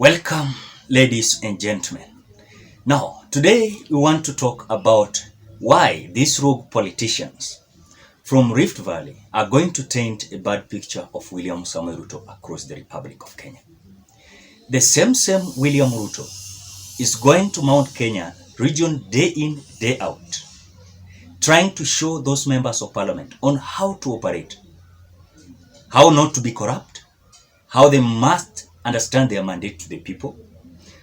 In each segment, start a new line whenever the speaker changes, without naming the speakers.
Welcome, ladies and gentlemen. Now, today we want to talk about why these rogue politicians from Rift Valley are going to taint a bad picture of William Samoei Ruto across the Republic of Kenya. The same William Ruto is going to Mount Kenya region day in, day out, trying to show those members of parliament on how to operate, how not to be corrupt, how they must understand their mandate to the people.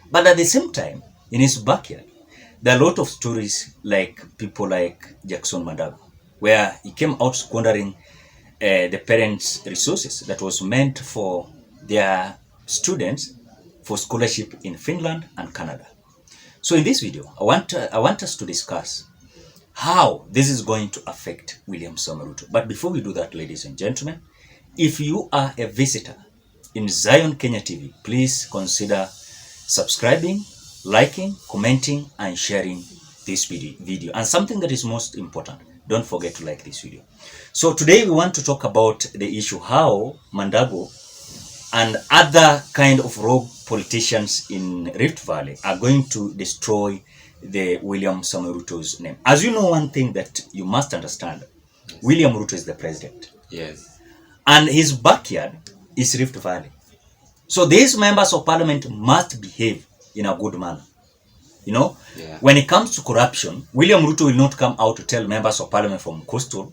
But at the same time, in his backyard, there are a lot of stories like people like Jackson Mandago, where he came out squandering the parents' resources that was meant for their students for scholarship in Finland and Canada. So in this video, I want us to discuss how this is going to affect William Samoei Ruto. But before we do that, ladies and gentlemen, if you are a visitor in Zion Kenya TV, please consider subscribing, liking, commenting, and sharing this video. And something that is most important, don't forget to like this video. So today we want to talk about the issue how Mandago and other kind of rogue politicians in Rift Valley are going to destroy the William Samoei Ruto's name. As you know, one thing that you must understand, William Ruto is the president.
Yes.
And his backyard is Rift Valley. So these members of parliament must behave in a good manner. You know, when it comes to corruption, William Ruto will not come out to tell members of parliament from Coastal,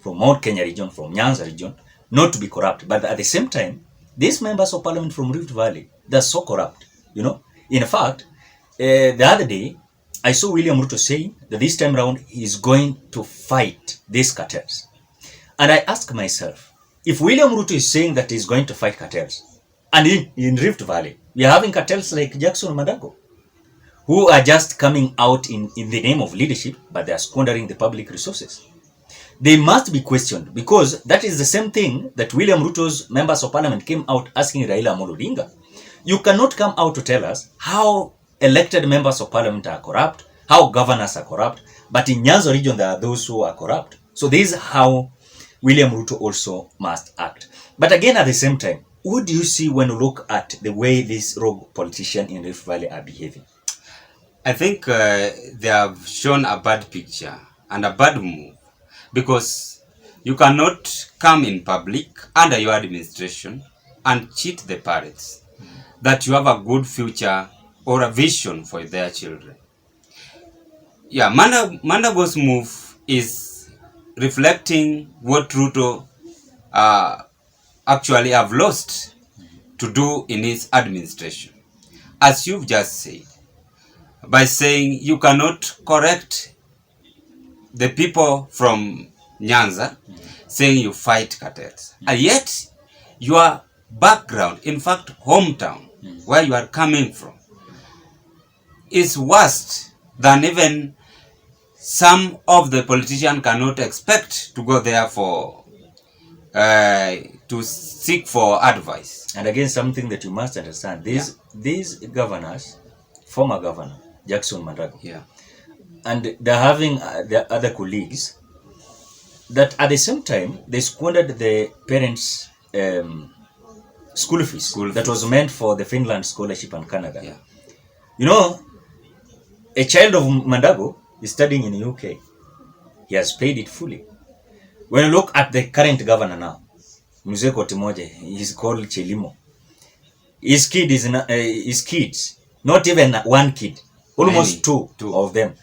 from Mount Kenya region, from Nyanza region, not to be corrupt. But at the same time, these members of parliament from Rift Valley, they're so corrupt, you know. In fact, the other day, I saw William Ruto saying that this time around, he's going to fight these cartels. And I ask myself, if William Ruto is saying that he's going to fight cartels, and in Rift Valley, we are having cartels like Jackson Mandago, who are just coming out in the name of leadership, but they are squandering the public resources. They must be questioned, because that is the same thing that William Ruto's members of parliament came out asking Raila Amolo Odinga. You cannot come out to tell us how elected members of parliament are corrupt, how governors are corrupt, but in Nyanza region there are those who are corrupt. So this is how William Ruto also must act. But again, at the same time, what do you see when you look at the way these rogue politicians in Rift Valley are behaving?
I think they have shown a bad picture and a bad move, because you cannot come in public under your administration and cheat the parents that you have a good future or a vision for their children. Yeah, Mandago's move is reflecting what Ruto actually have lost to do in his administration. As you've just said, by saying you cannot correct the people from Nyanza, saying you fight cartels. And yet, your background, in fact, hometown, where you are coming from, is worse than even some of the politicians cannot expect to go there for to seek for advice.
And again, something that you must understand, these governors, former governor Jackson Mandago, and they're having their other colleagues that at the same time they squandered the parents' school fees that was meant for the Finland scholarship and Canada. You know, a child of Mandago is studying in the UK. He has paid it fully. When you look at the current governor now, Mzee Kotimoje, he's called Chelimo. His kids, not even one kid, almost two of them.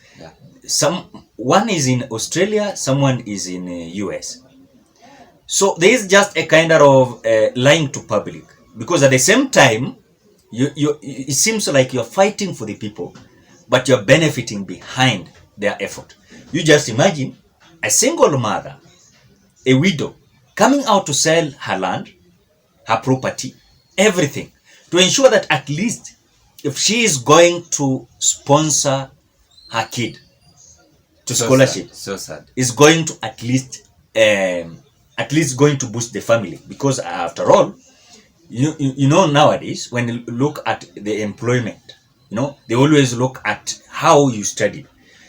One is in Australia, someone is in US. So there is just a kind of lying to public, because at the same time, it seems like you're fighting for the people, but you're benefiting behind their effort. You just imagine a single mother, a widow, coming out to sell her land, her property, everything, to ensure that at least if she is going to sponsor her kid to scholarship, is going to at least going to boost the family. Because after all, you know nowadays, when you look at the employment, you know, they always look at how you studied.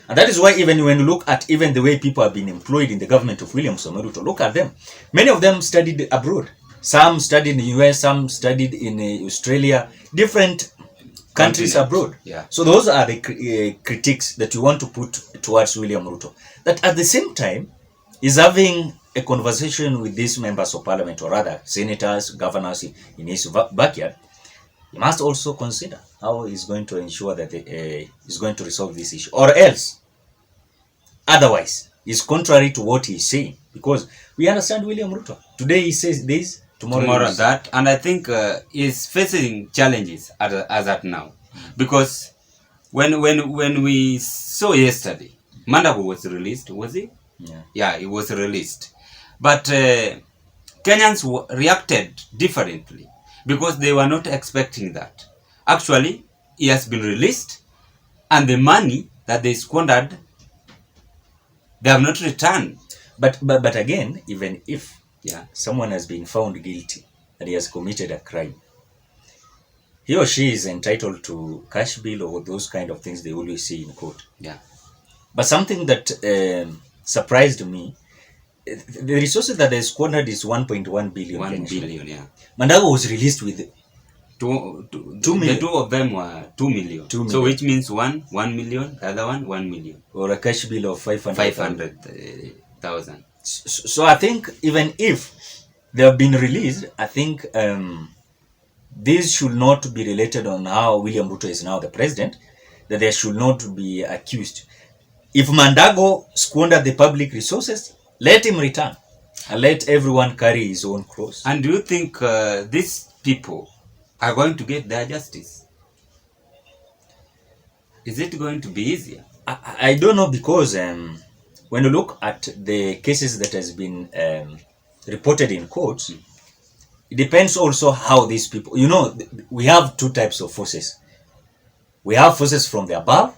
And that is why even when you look at even the way people have been employed in the government of William Samoei Ruto, look at them. Many of them studied abroad. Some studied in the US, some studied in Australia, different countries abroad.
Yeah.
So those are the critiques that you want to put towards William Ruto. That at the same time is having a conversation with these members of parliament, or rather senators, governors in his backyard. He must also consider how he's going to ensure that he's going to resolve this issue, or else, otherwise, it's contrary to what he's saying. Because we understand William Ruto. Today he says this, tomorrow
that, and I think he's facing challenges as at now, because when we saw yesterday, Mandago was released, was he? Yeah, he was released, but Kenyans reacted differently because they were not expecting that. Actually, he has been released, and the money that they squandered, they have not returned.
But again, even if someone has been found guilty and he has committed a crime, he or she is entitled to cash bill or those kind of things they always see in court.
Yeah.
But something that surprised me, the resources that they squandered is 1.1 billion.
1 billion, yeah.
Mandago was released with
2
million.
The two of them were 2 million. 2 million. So which means 1 million, the other one 1 million.
Or a cash bill of
500,000.
So I think even if they have been released, I think this should not be related on how William Ruto is now the president, that they should not be accused. If Mandago squandered the public resources, let him return and let everyone carry his own cross.
And do you think these people are going to get their justice? Is it going to be easier?
I don't know, because when you look at the cases that has been reported in courts, it depends also how these people, we have two types of forces. We have forces from the above,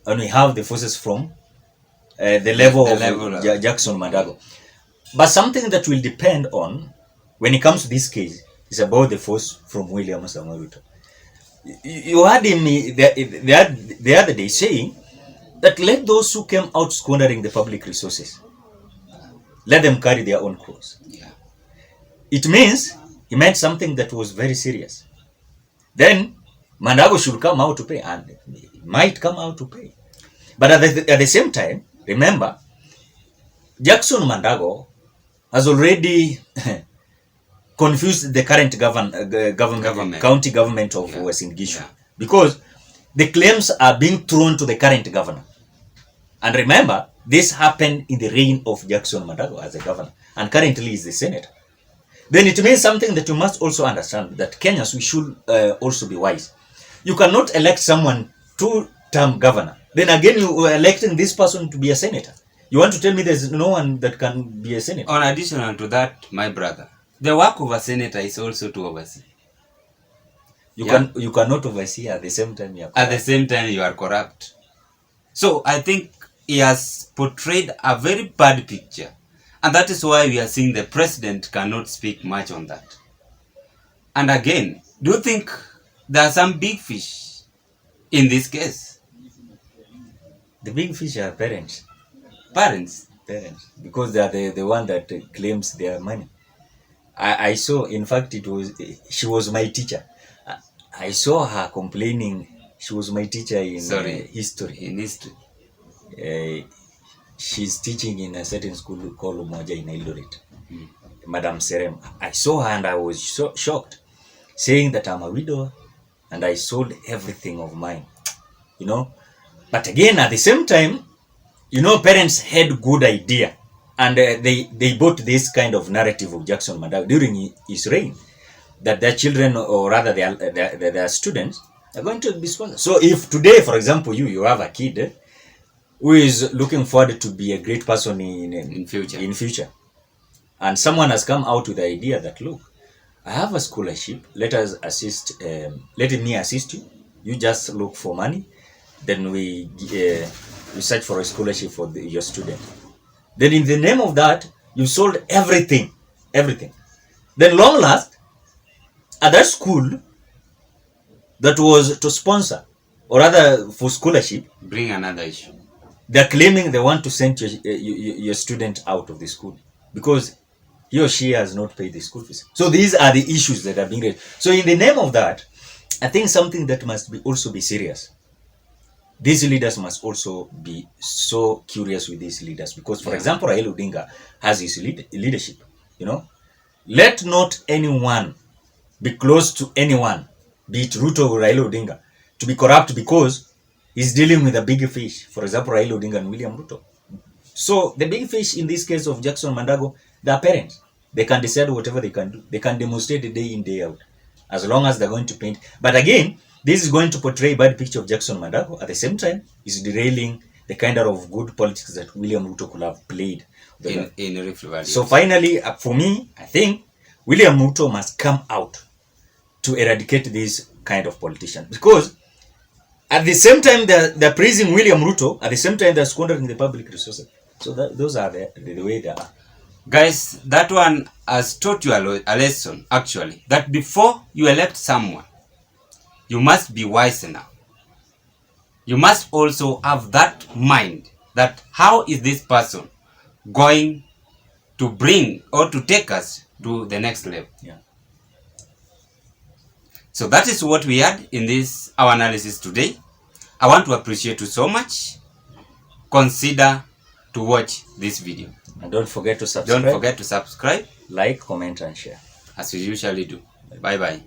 and we have the forces from the level of Jackson Mandago. But something that will depend on, when it comes to this case, is about the force from William Ruto. You heard him the other day saying that let those who came out squandering the public resources, let them carry their own cross.
Yeah.
It means he meant something that was very serious. Then Mandago should come out to pay, and he might come out to pay. But at the same time, remember, Jackson Mandago has already confused the current government, county government of Western Gishu, because the claims are being thrown to the current governor. And remember, this happened in the reign of Jackson Mandago as a governor, and currently is the senator. Then it means something that you must also understand, that Kenyans, we should also be wise. You cannot elect someone 2-term governor, then again you are electing this person to be a senator. You want to tell me there's no one that can be a senator?
On additional to that, my brother, the work of a senator is also to oversee.
You cannot oversee at the same time you are corrupt.
At the same time you are corrupt. So I think he has portrayed a very bad picture. And that is why we are seeing the president cannot speak much on that. And again, do you think there are some big fish in this case?
The big fish are parents.
Parents?
Parents. Because they are the one that claims their money. I saw, in fact, she was my teacher. I saw her complaining. She was my teacher in history.
In history.
She's teaching in a certain school called Umoja in Eldoret. Madam Serem. I saw her and I was so shocked, saying that I'm a widow and I sold everything of mine. But again, at the same time, parents had good idea, and they bought this kind of narrative of Jackson Mandago during his reign, that their children, or rather their students, are going to be sponsored. So if today, for example, you have a kid who is looking forward to be a great person in future, and someone has come out with the idea that, look, I have a scholarship, let me assist you, you just look for money, then we search for a scholarship for your student. Then in the name of that, you sold everything. Then long last, at that school that was to sponsor, or rather for scholarship,
bring another issue.
They're claiming they want to send your student out of the school because he or she has not paid the school fees. So these are the issues that are being raised. So in the name of that, I think something that must be also be serious. These leaders must also be so curious with these leaders, because, for example, Raila Odinga has his leadership. You know, let not anyone be close to anyone, be it Ruto or Raila Odinga, to be corrupt because he's dealing with a big fish. For example, Raila Odinga and William Ruto. So the big fish in this case of Jackson Mandago, they are parents. They can decide whatever they can do. They can demonstrate day in, day out, as long as they're going to paint. But again, this is going to portray a bad picture of Jackson Mandago. At the same time, is derailing the kind of good politics that William Ruto could have played
in Rift Valley.
So finally, for me, I think William Ruto must come out to eradicate these kind of politicians, because at the same time they're praising William Ruto, at the same time they're squandering the public resources. So those are the way they are.
Guys, that one has taught you a lesson, actually, that before you elect someone, you must be wise enough. You must also have that mind that how is this person going to bring or to take us to the next level.
Yeah.
So that is what we had in this our analysis today. I want to appreciate you so much. Consider to watch this video.
And don't forget to subscribe.
Don't forget to subscribe,
like, comment, and share.
as you usually do. Bye bye.